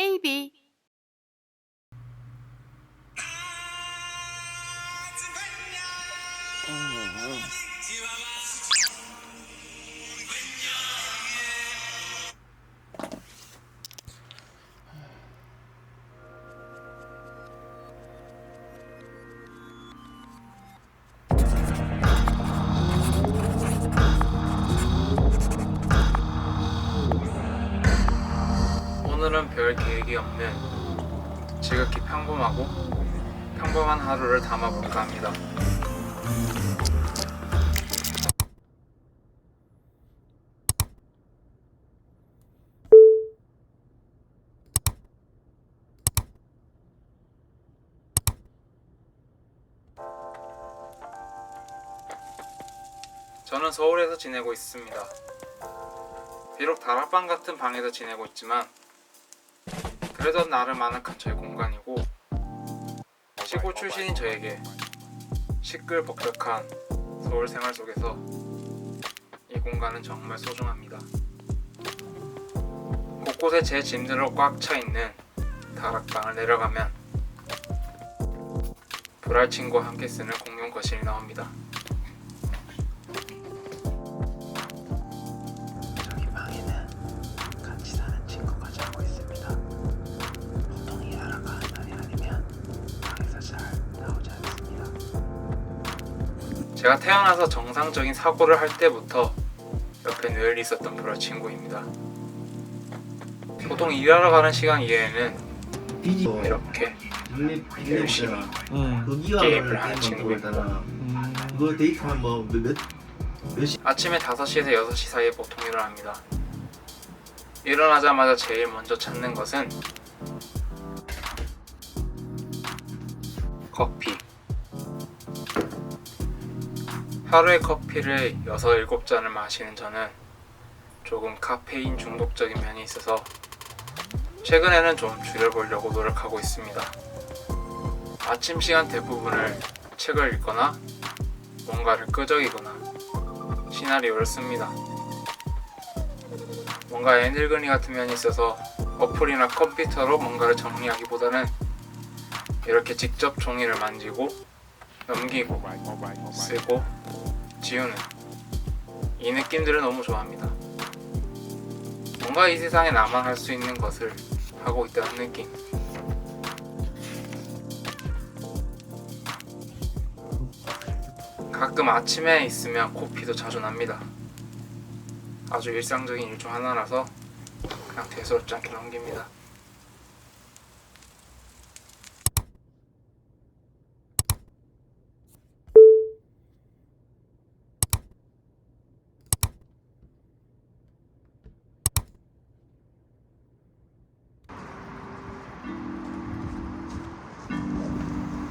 AB. 오늘은 별 계획이 없는 지극히 평범하고 평범한 하루를 담아볼까 합니다. 저는 서울에서 지내고 있습니다. 비록 다락방 같은 방에서 지내고 있지만 그래도 나름 아늑한 저의 공간이고, 시골 출신인 저에게 시끌벅적한 서울 생활 속에서 이 공간은 정말 소중합니다. 곳곳에 제 짐들로 꽉 차 있는 다락방을 내려가면 불알 친구와 함께 쓰는 공용 거실이 나옵니다. 저기 방에는 같이 사는 친구가 자고 있습니다. 보통 일하러 가는 날이 아니면 방에서 잘 나오지 않습니다. 제가 태어나서 정상적인 사고를 할 때부터 옆에 늘 있었던 불알 친구입니다. 보통 일하러 가는 시간 이외에는 이렇게 열심히 게임을 하는 친구입니다. 그거 데이트하면 몇 아침에 5시에서 6시 사이에 보통 일어납니다. 일어나자마자 제일 먼저 찾는 것은 커피. 하루에 커피를 6, 7잔을 마시는 저는 조금 카페인 중독적인 면이 있어서 최근에는 좀 줄여보려고 노력하고 있습니다. 아침 시간 대부분을 책을 읽거나 뭔가를 끄적이거나 시나리오를 씁니다. 뭔가 애늙은이 같은 면이 있어서 어플이나 컴퓨터로 뭔가를 정리하기보다는 이렇게 직접 종이를 만지고 넘기고 쓰고 지우는 이 느낌들을 너무 좋아합니다. 뭔가 이 세상에 나만 할 수 있는 것을 하고 있다는 느낌. 가끔 아침에 있으면 코피도 자주 납니다. 아주 일상적인 일 중 하나라서 그냥 대수롭지 않게 넘깁니다.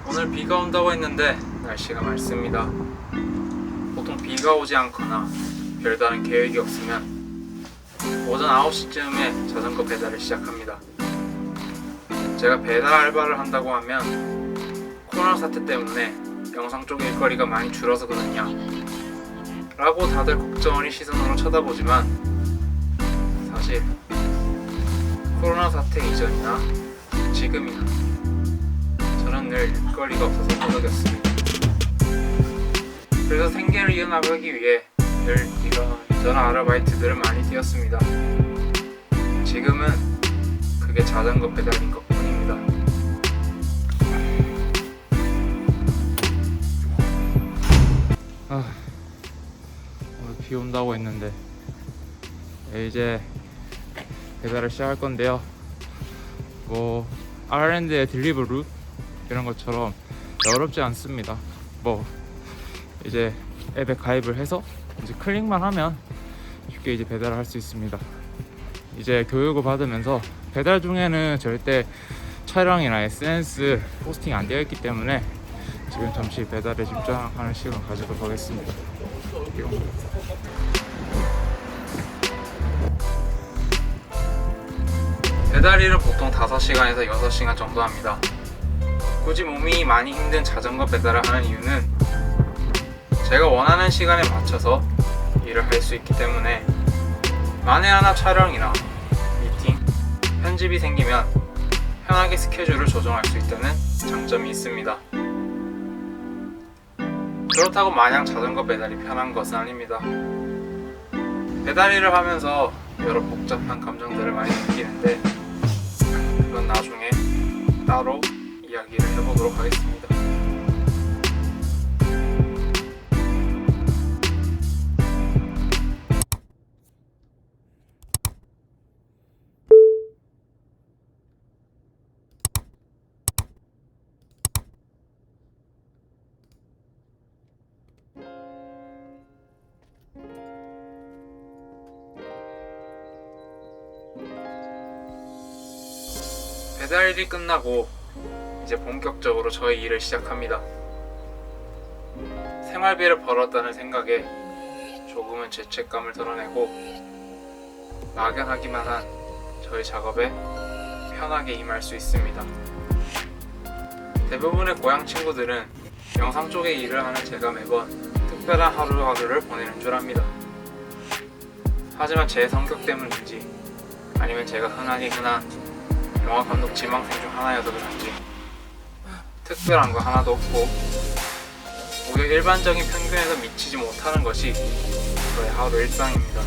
오늘 비가 온다고 했는데 날씨가 맑습니다. 보통 비가 오지 않거나 별다른 계획이 없으면 오전 9시쯤에 자전거 배달을 시작합니다. 제가 배달 알바를 한다고 하면 코로나 사태 때문에 영상 쪽 일거리가 많이 줄어서거든요 라고 다들 걱정 어린 시선으로 쳐다보지만, 사실 코로나 사태 이전이나 지금이나 저는 늘 일거리가 없어서 허덕였습니다. 그래서 생계를 이어나가기 위해 늘 이런저런 아르바이트들을 많이 뛰었습니다. 지금은 그게 자전거 배달인 것 뿐입니다. 오늘 비 온다고 했는데 이제 배달을 시작할 건데요. 뭐 아일랜드의 딜리버루 이런 것처럼 어렵지 않습니다. 뭐 이제 앱에 가입을 해서 이제 클릭만 하면 쉽게 이제 배달을 할 수 있습니다. 이제 교육을 받으면서 배달 중에는 절대 촬영이나 SNS 포스팅이 안 되어 있기 때문에 지금 잠시 배달에 집중하는 시간을 가지도록 하겠습니다. 배달 일은 보통 5시간에서 6시간 정도 합니다. 굳이 몸이 많이 힘든 자전거 배달을 하는 이유는 제가 원하는 시간에 맞춰서 일을 할 수 있기 때문에 만에 하나 촬영이나 미팅, 편집이 생기면 편하게 스케줄을 조정할 수 있다는 장점이 있습니다. 그렇다고 마냥 자전거 배달이 편한 것은 아닙니다. 배달 일을 하면서 여러 복잡한 감정들을 많이 느끼는데 그건 나중에 따로 이야기를 해보도록 하겠습니다. 배달 일이 끝나고 이제 본격적으로 저의 일을 시작합니다. 생활비를 벌었다는 생각에 조금은 죄책감을 덜어내고 막연하기만 한 저의 작업에 편하게 임할 수 있습니다. 대부분의 고향 친구들은 영상 쪽에 일을 하는 제가 매번 특별한 하루하루를 보내는 줄 압니다. 하지만 제 성격 때문인지 아니면 제가 흔하게 흔한 영화감독 지망생 중 하나여서 그런지 특별한 거 하나도 없고 오히려 일반적인 평균에서 미치지 못하는 것이 저의 하루 일상입니다.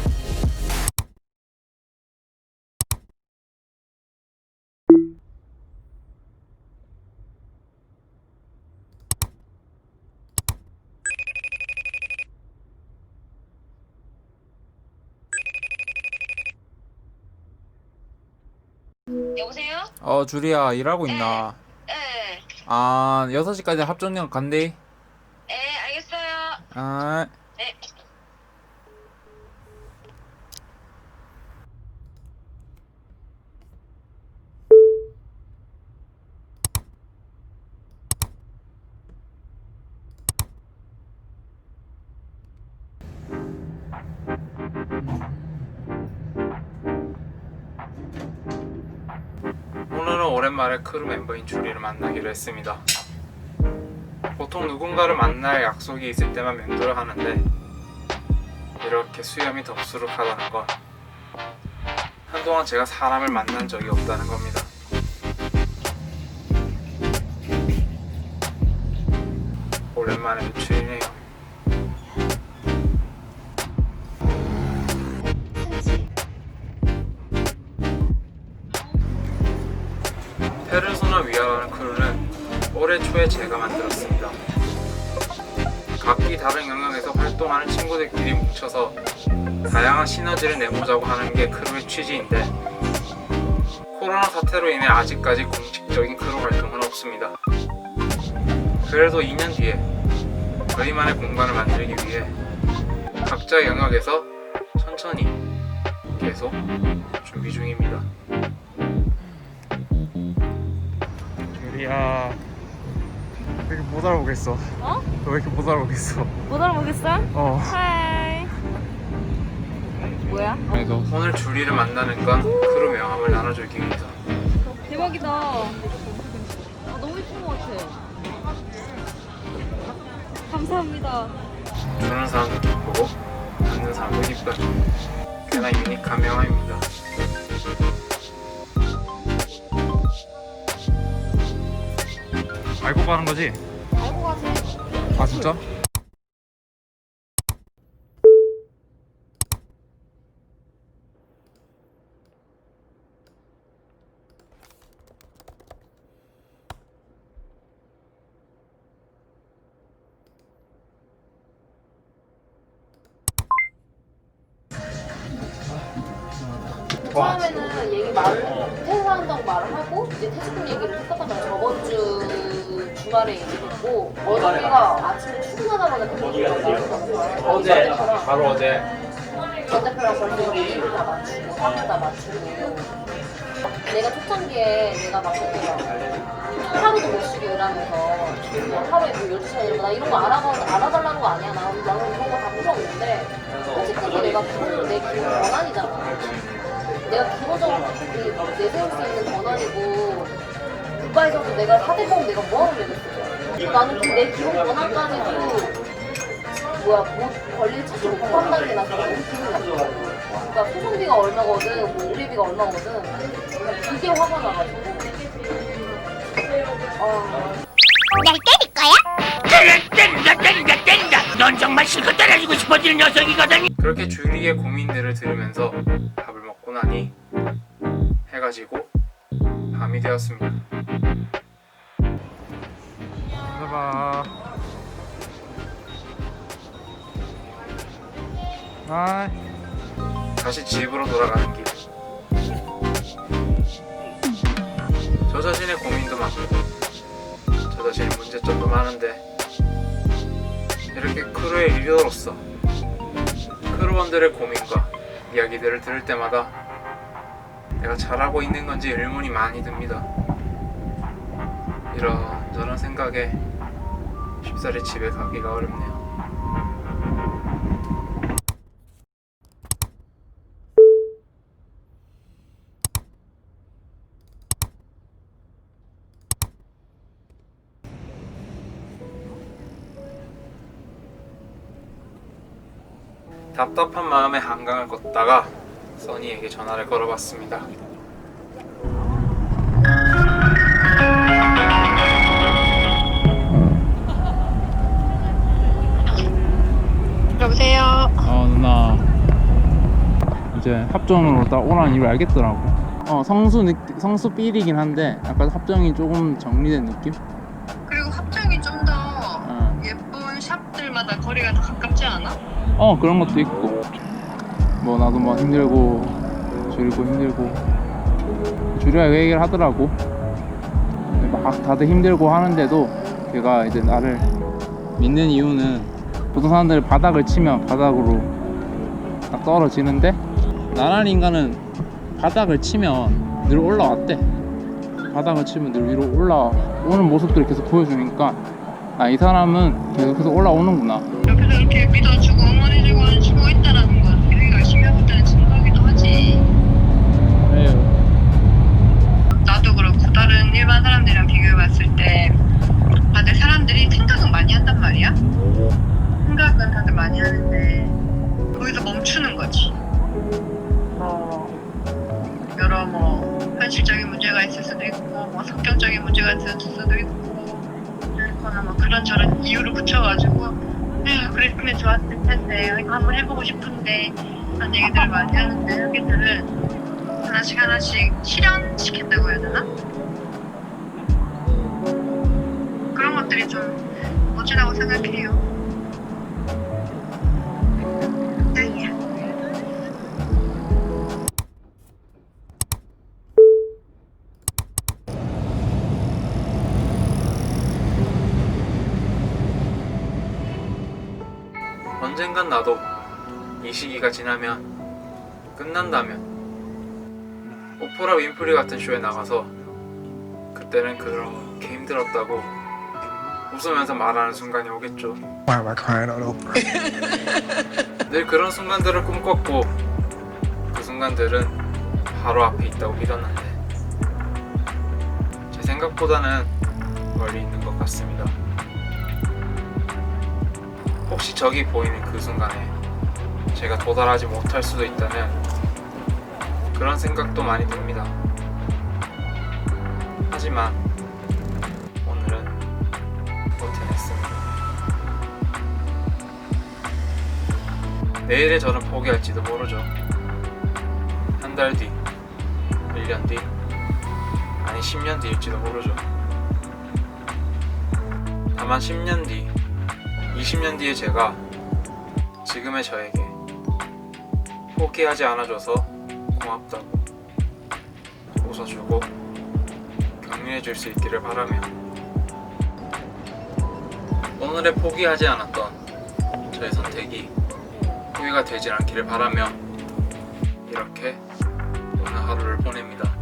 여보세요? 주리야 일하고 있나? 네. 6시까지 합정역 간대. 네, 알겠어요. 아. 네. 오늘은 오랜만에 크루 멤버인 주리를 만나기로 했습니다. 보통 누군가를 만날 약속이 있을 때만 맹도를 하는데 이렇게 수염이 덥수룩하다는 건 한동안 제가 사람을 만난 적이 없다는 겁니다. 오랜만에 외출이네요. 페르소나 위아라는 크루는 올해 초에 제가 만들었습니다. 각기 다른 영역에서 활동하는 친구들끼리 뭉쳐서 다양한 시너지를 내보자고 하는 게 크루의 취지인데 코로나 사태로 인해 아직까지 공식적인 크루 활동은 없습니다. 그래도 2년 뒤에 저희만의 공간을 만들기 위해 각자 영역에서 천천히 계속 준비 중입니다. 주리야, 왜 이렇게 못 알아보겠어? 어? 너 왜 이렇게 못 알아보겠어? 못 알아보겠어? 하이. 뭐야? 그래서 오늘 주리를 만나는 건 크루 명함을 나눠주기 위해서. 대박이다. 너무 예쁜 것 같아. 감사합니다. 주는 사람도 기쁘고 받는 사람도 기쁜 꽤나 유니크한 명함입니다. 알고 가는 거지? 알고 가지. 아 진짜? 처음에는 얘기 퇴사한다고 말을 하고 이제 퇴직금 얘기를 했었다가 저번 주 주말에 얘기했고 어저께가 아침에 출근하자마자 그 얘기가 나왔거든요. 어제 바로 어제. 전 대표랑 벌써 일을 다 마치고 사업 다 마치고 내가 초창기에 내가 막 그렇게 막 하루도 못 쉬고 일하면서 뭐 하루에 뭐 12시간 이런 거 나 이런 거 알아달라는 거 아니야. 나는 이런 거 다 필요 없는데 퇴직금이 내가 기본 내 기본 권한이잖아. 내가 기본적으로 내세울 수 있는 권한이고 국가에서도 내가 사대보험 내가 뭐하러 내겠어. 나는 내 기본 권한까지도 못 걸릴 차수 못 판다는 게 나 너무 기분이 나쁘더라고. 그러니까 소송비가 얼마거든, 뭐 우리비가 얼마거든. 그게 화가 나가지고. 날 때릴 거야? 때린다. 넌 정말 실컷 때려주고 싶어지는 녀석이거든. 그렇게 주리의 고민들을 들으면서 밥을 먹고 나니 해가 지고 밤이 되었습니다. 봐봐. 다시 집으로 돌아가는 길. 저 자신의 고민도 많고 저 자신의 문제점도 많은데 이렇게 크루의 리더로서 크루원들의 고민과 이야기들을 들을 때마다 내가 잘하고 있는 건지 의문이 많이 듭니다. 이런저런 생각에 쉽사리 집에 가기가 어렵네요. 답답한 마음에 한강을 걷다가 써니에게 전화를 걸어봤습니다. 여보세요. 누나 이제 합정으로 딱 오라는 이유를 알겠더라고. 성수 삘이긴 한데 약간 합정이 조금 정리된 느낌? 그리고 합정이 좀 더 예쁜 샵들마다 거리가 더 가깝지 않아? 그런 것도 있고 뭐 나도 뭐 힘들고 줄이고 힘들고 줄여야 그 얘기를 하더라고. 막 다들 힘들고 하는데도 걔가 이제 나를 믿는 이유는 보통 사람들이 바닥을 치면 바닥으로 딱 떨어지는데 나란 인간은 바닥을 치면 늘 올라왔대. 바닥을 치면 늘 위로 올라오는 모습들을 계속 보여주니까 이 사람은 계속해서 올라오는구나. 옆에서 이렇게 믿어주고 응원해주고 해주고 있다라는 건 우리가 열심히 하고 있다는 증거이기도 하지. 나도 그렇고 다른 일반 사람들이랑 비교해봤을 때 다들 사람들이 생각은 많이 한단 말이야. 생각은 다들 많이 하는데 거기서 멈추는 거지. 여러 현실적인 문제가 있을 수도 있고 성격적인 문제가 있을 수도 있고 그거나 그런저런 이유를 붙여가지고 그랬으면 좋았을 텐데 이거 한번 해보고 싶은데 그런 얘기들을 많이 하는데 여기들은 하나씩 하나씩 실현시킨다고 해야 되나? 그런 것들이 좀 멋지다고 생각해요. 땡이야. 언젠간 나도 이 시기가 지나면 끝난다면 오프라 윈프리 같은 쇼에 나가서 그때는 그렇게 힘들었다고 웃으면서 말하는 순간이 오겠죠. 늘 그런 순간들을 꿈꿨고 그 순간들은 바로 앞에 있다고 믿었는데 제 생각보다는 멀리 있는 것 같습니다. 혹시 저기 보이는 그 순간에 제가 도달하지 못할 수도 있다는 그런 생각도 많이 듭니다. 하지만 오늘은 버텨냈습니다. 내일의 저는 포기할지도 모르죠. 한 달 뒤, 1년 뒤, 아니 10년 뒤일지도 모르죠. 다만 10년 뒤, 20년 뒤에 제가 지금의 저에게 포기하지 않아줘서 고맙다고 웃어주고 격려해줄 수 있기를 바라며 오늘의 포기하지 않았던 저의 선택이 후회가 되지 않기를 바라며 이렇게 오늘 하루를 보냅니다.